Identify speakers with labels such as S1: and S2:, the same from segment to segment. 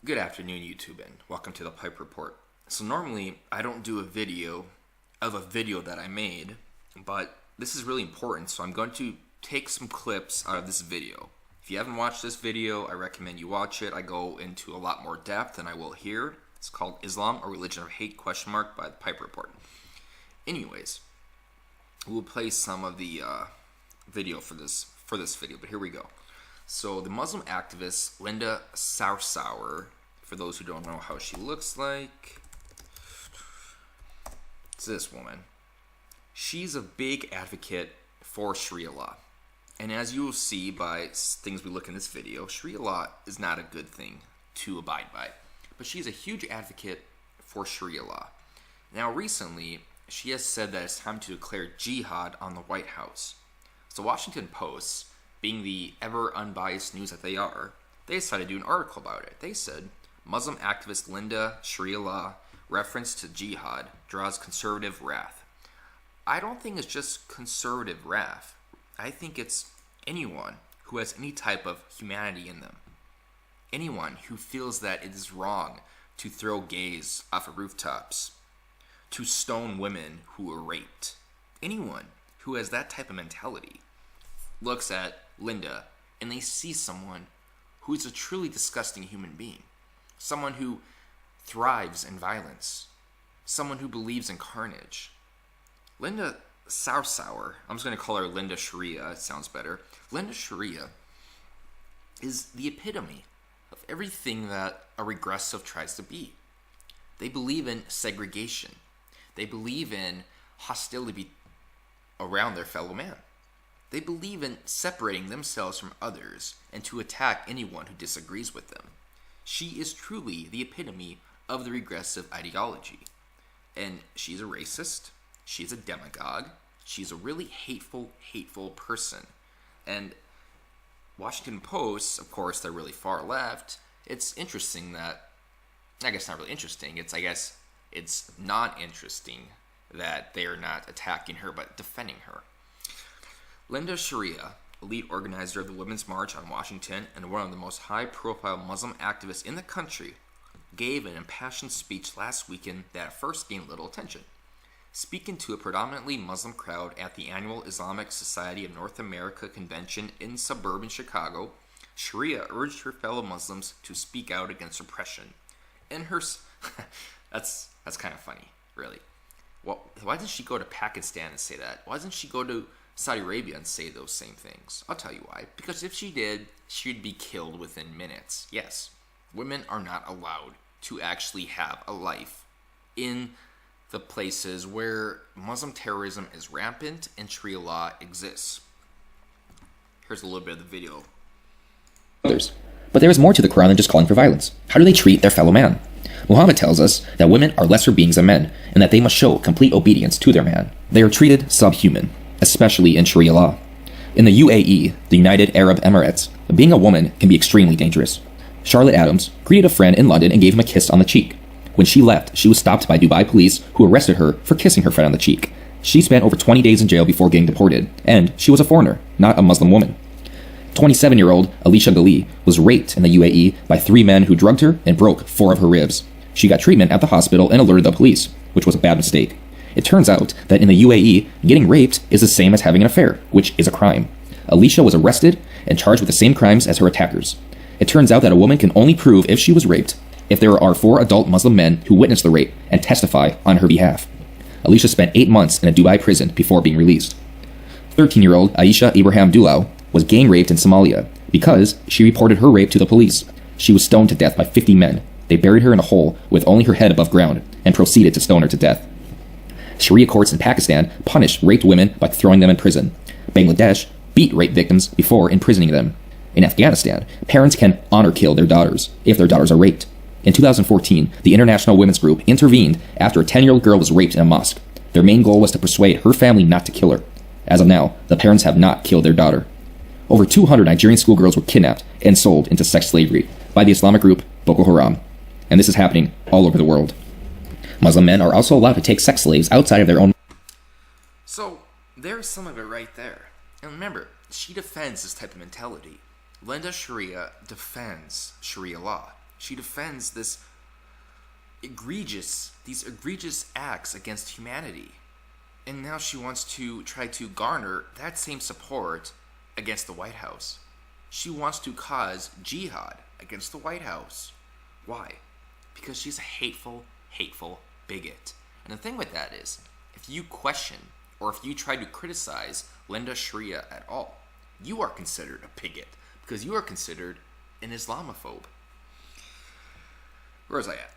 S1: Good afternoon, YouTube, and welcome to the Pipe Report. So normally, I don't do a video of a video that I made, but this is really important, so I'm going to take some clips out of this video. If you haven't watched this video, I recommend you watch it. I go into a lot more depth than I will here. It's called Islam, a Religion of Hate, by the Pipe Report. Anyways, we'll play some of the video for this video, but here we go. So the Muslim activist Linda Sarsour, for those who don't know how she looks like, it's this woman. She's a big advocate for Sharia law. And as you will see by things we look in this video, Sharia law is not a good thing to abide by. But she's a huge advocate for Sharia law. Now recently, she has said that it's time to declare jihad on the White House. So Washington Post, being the ever unbiased news that they are, they decided to do an article about it. They said, Muslim activist Linda Sharia law reference to jihad draws conservative wrath. I don't think it's just conservative wrath. I think it's anyone who has any type of humanity in them. Anyone who feels that it is wrong to throw gays off of rooftops, to stone women who were raped. Anyone who has that type of mentality looks at Linda and they see someone who is a truly disgusting human being. Someone who thrives in violence. Someone who believes in carnage. Linda Sarsour, I'm just going to call her Linda Sharia, it sounds better. Linda Sharia is the epitome of everything that a regressive tries to be. They believe in segregation. They believe in hostility around their fellow man. They believe in separating themselves from others and to attack anyone who disagrees with them. She is truly the epitome of the regressive ideology. And she's a racist. She's a demagogue. She's a really hateful person. And Washington Post, of course, they're really far left. It's interesting that, I guess not really interesting, it's not interesting that they are not attacking her but defending her. Linda Sharia, a lead organizer of the Women's March on Washington and one of the most high-profile Muslim activists in the country, gave an impassioned speech last weekend that at first gained little attention. Speaking to a predominantly Muslim crowd at the annual Islamic Society of North America convention in suburban Chicago, Sharia urged her fellow Muslims to speak out against oppression. In her... that's kind of funny, really. Well, why didn't she go to Pakistan and say that? Why doesn't she go to Saudi Arabia and say those same things? I'll tell you why. Because if she did, she'd be killed within minutes. Yes, women are not allowed to actually have a life in the places where Muslim terrorism is rampant and Sharia law exists. Here's a little bit of the video.
S2: But there is more to the Quran than just calling for violence. How do they treat their fellow man? Muhammad tells us that women are lesser beings than men, and that they must show complete obedience to their man. They are treated subhuman, especially in Sharia law. In the UAE, the United Arab Emirates, being a woman can be extremely dangerous. Charlotte Adams greeted a friend in London and gave him a kiss on the cheek. When she left, she was stopped by Dubai police, who arrested her for kissing her friend on the cheek. She spent over 20 days in jail before getting deported, and she was a foreigner, not a Muslim woman. 27-year-old Alicia Ghali was raped in the UAE by 3 men who drugged her and broke 4 of her ribs. She got treatment at the hospital and alerted the police, which was a bad mistake. It turns out that in the UAE, getting raped is the same as having an affair, which is a crime. Alicia was arrested and charged with the same crimes as her attackers. It turns out that a woman can only prove if she was raped if there are 4 adult Muslim men who witnessed the rape and testify on her behalf. Alicia spent 8 months in a Dubai prison before being released. 13-year-old Aisha Ibrahim Dulau was gang raped in Somalia because she reported her rape to the police. She was stoned to death by 50 men. They buried her in a hole with only her head above ground and proceeded to stone her to death. Sharia courts in Pakistan punished raped women by throwing them in prison. Bangladesh beat rape victims before imprisoning them. In Afghanistan, parents can honor kill their daughters if their daughters are raped. In 2014, the International Women's Group intervened after a 10-year-old girl was raped in a mosque. Their main goal was to persuade her family not to kill her. As of now, the parents have not killed their daughter. Over 200 Nigerian schoolgirls were kidnapped and sold into sex slavery by the Islamic group Boko Haram. And this is happening all over the world. Muslim men are also allowed to take sex slaves outside of their own...
S1: So, there's some of it right there. And remember, she defends this type of mentality. Linda Sharia defends Sharia law. She defends these egregious acts against humanity. And now she wants to try to garner that same support against the White House. She wants to cause jihad against the White House. Why? Because she's a hateful bigot. And the thing with that is, if you question or if you try to criticize Linda Sharia at all, you are considered a bigot because you are considered an Islamophobe. Where was I at?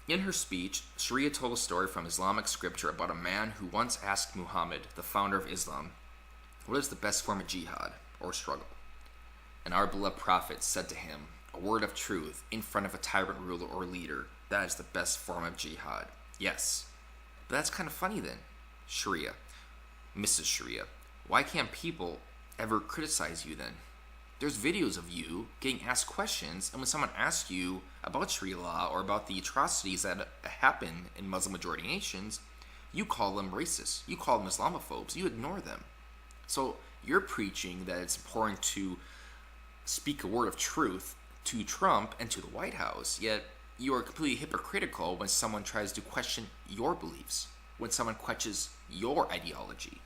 S1: In her speech, Sharia told a story from Islamic scripture about a man who once asked Muhammad, the founder of Islam, what is the best form of jihad or struggle? And our beloved prophet said to him, a word of truth in front of a tyrant ruler or leader, that is the best form of jihad. Yes. But that's kind of funny then. Sharia. Mrs. Sharia. Why can't people ever criticize you then? There's videos of you getting asked questions, and when someone asks you about Sharia law or about the atrocities that happen in Muslim-majority nations, you call them racist. You call them Islamophobes. You ignore them. So you're preaching that it's important to speak a word of truth to Trump and to the White House, yet you are completely hypocritical when someone tries to question your beliefs, when someone questions your ideology.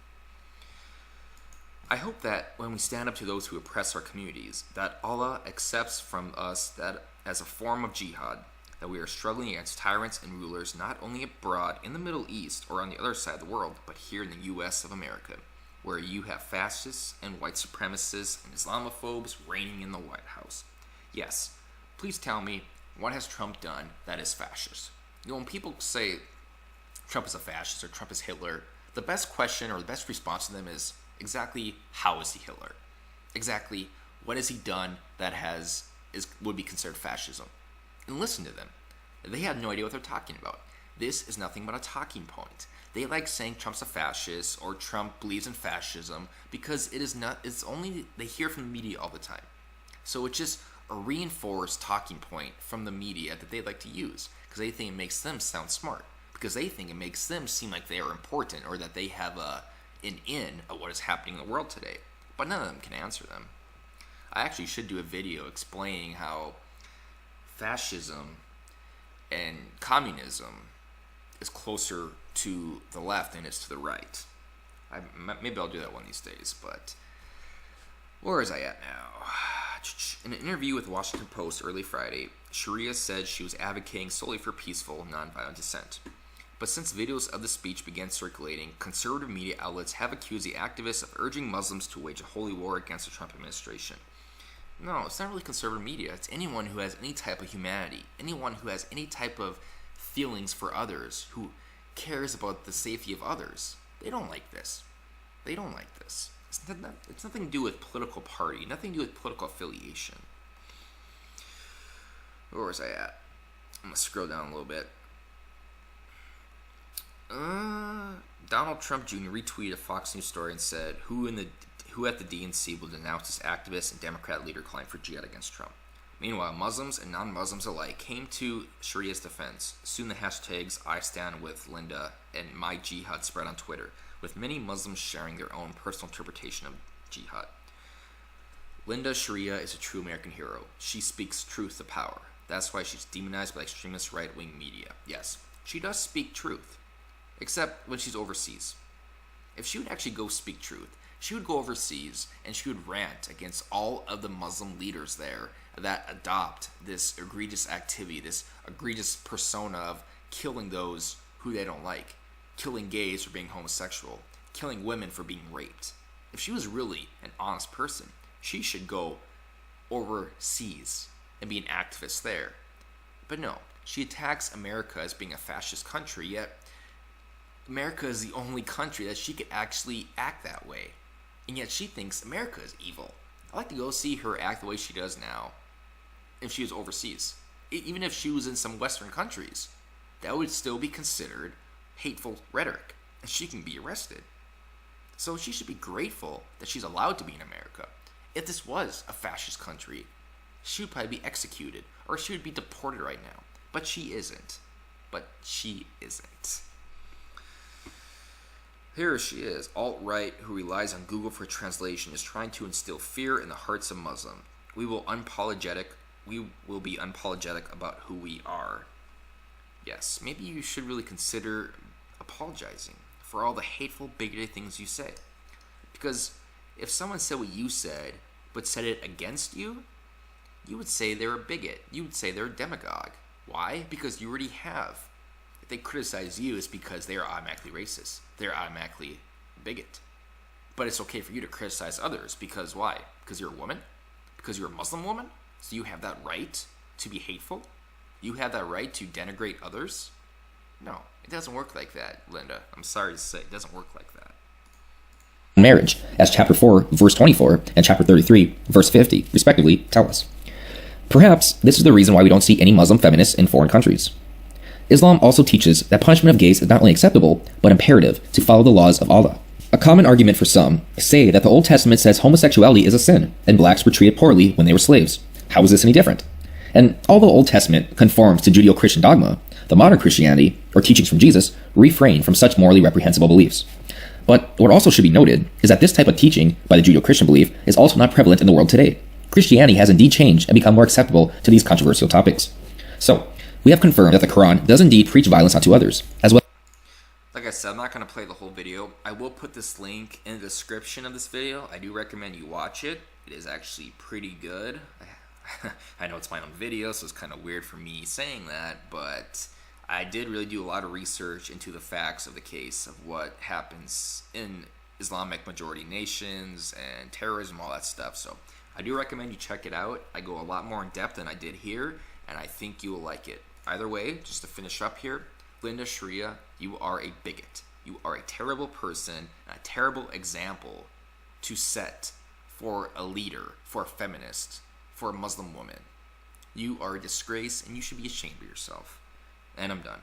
S1: I hope that when we stand up to those who oppress our communities, that Allah accepts from us that as a form of jihad, that we are struggling against tyrants and rulers not only abroad in the Middle East or on the other side of the world, but here in the U.S. of America, where you have fascists and white supremacists and Islamophobes reigning in the White House. Yes, please tell me, what has Trump done that is fascist? You know, when people say Trump is a fascist or Trump is Hitler, the best question or the best response to them is, exactly how is he Hitler? Exactly what has he done that would be considered fascism? And listen to them. They have no idea what they're talking about. This is nothing but a talking point. They like saying Trump's a fascist or Trump believes in fascism because it's only they hear from the media all the time. So it's just a reinforced talking point from the media that they like to use because they think it makes them sound smart, because they think it makes them seem like they are important or that they have an in of what is happening in the world today. But none of them can answer them. I actually should do a video explaining how fascism and communism is closer to the left than it's to the right. Maybe I'll do that one of these days, but where is I at now? In an interview with the Washington Post early Friday, Sharia said she was advocating solely for peaceful, nonviolent dissent. But since videos of the speech began circulating, conservative media outlets have accused the activists of urging Muslims to wage a holy war against the Trump administration. No, it's not really conservative media. It's anyone who has any type of humanity, anyone who has any type of feelings for others, who cares about the safety of others. They don't like this. They don't like this. It's nothing to do with political party, nothing to do with political affiliation. Where was I at? I'm going to scroll down a little bit. Donald Trump Jr. retweeted a Fox News story and said, who at the DNC will denounce this activist and Democrat leader calling for jihad against Trump? Meanwhile, Muslims and non-Muslims alike came to Sharia's defense. Soon the hashtags I stand with Linda and my jihad spread on Twitter, with many Muslims sharing their own personal interpretation of jihad. Linda Sharia is a true American hero. She speaks truth to power. That's why she's demonized by extremist right-wing media. Yes, she does speak truth, except when she's overseas. If she would actually go speak truth, she would go overseas and she would rant against all of the Muslim leaders there that adopt this egregious activity, this egregious persona of killing those who they don't like, killing gays for being homosexual, killing women for being raped. If she was really an honest person, she should go overseas and be an activist there. But no, she attacks America as being a fascist country, yet America is the only country that she could actually act that way. And yet she thinks America is evil. I'd like to go see her act the way she does now if she was overseas. Even if she was in some Western countries, that would still be considered hateful rhetoric, and she can be arrested. So she should be grateful that she's allowed to be in America. If this was a fascist country, she would probably be executed, or she would be deported right now. But she isn't. Here she is, alt-right, who relies on Google for translation, is trying to instill fear in the hearts of Muslims. We will unapologetic we will be unapologetic about who we are. Yes, maybe you should really consider apologizing for all the hateful, bigoted things you say. Because if someone said what you said, but said it against you, you would say they're a bigot. You would say they're a demagogue. Why? Because you already have. If they criticize you, it's because they are automatically racist. They're automatically a bigot. But it's okay for you to criticize others because why? Because you're a woman? Because you're a Muslim woman? So you have that right to be hateful? You have that right to denigrate others? No, it doesn't work like that, Linda. I'm sorry to say, it doesn't work like that.
S2: Marriage, as chapter 4, verse 24, and chapter 33, verse 50, respectively, tell us. Perhaps this is the reason why we don't see any Muslim feminists in foreign countries. Islam also teaches that punishment of gays is not only acceptable, but imperative to follow the laws of Allah. A common argument for some say that the Old Testament says homosexuality is a sin, and blacks were treated poorly when they were slaves. How is this any different? And although Old Testament conforms to Judeo-Christian dogma, the modern Christianity, or teachings from Jesus, refrain from such morally reprehensible beliefs. But what also should be noted is that this type of teaching by the Judeo-Christian belief is also not prevalent in the world today. Christianity has indeed changed and become more acceptable to these controversial topics. So, we have confirmed that the Quran does indeed preach violence onto others, as well.
S1: Like I said, I'm not going to play the whole video. I will put this link in the description of this video. I do recommend you watch it. It is actually pretty good. I know it's my own video, so it's kind of weird for me saying that, but I did really do a lot of research into the facts of the case of what happens in Islamic majority nations and terrorism, all that stuff. So I do recommend you check it out. I go a lot more in depth than I did here, and I think you will like it. Either way, just to finish up here, Linda Sharia, you are a bigot. You are a terrible person, and a terrible example to set for a leader, for a feminist, for a Muslim woman. You are a disgrace, and you should be ashamed of yourself. And I'm done.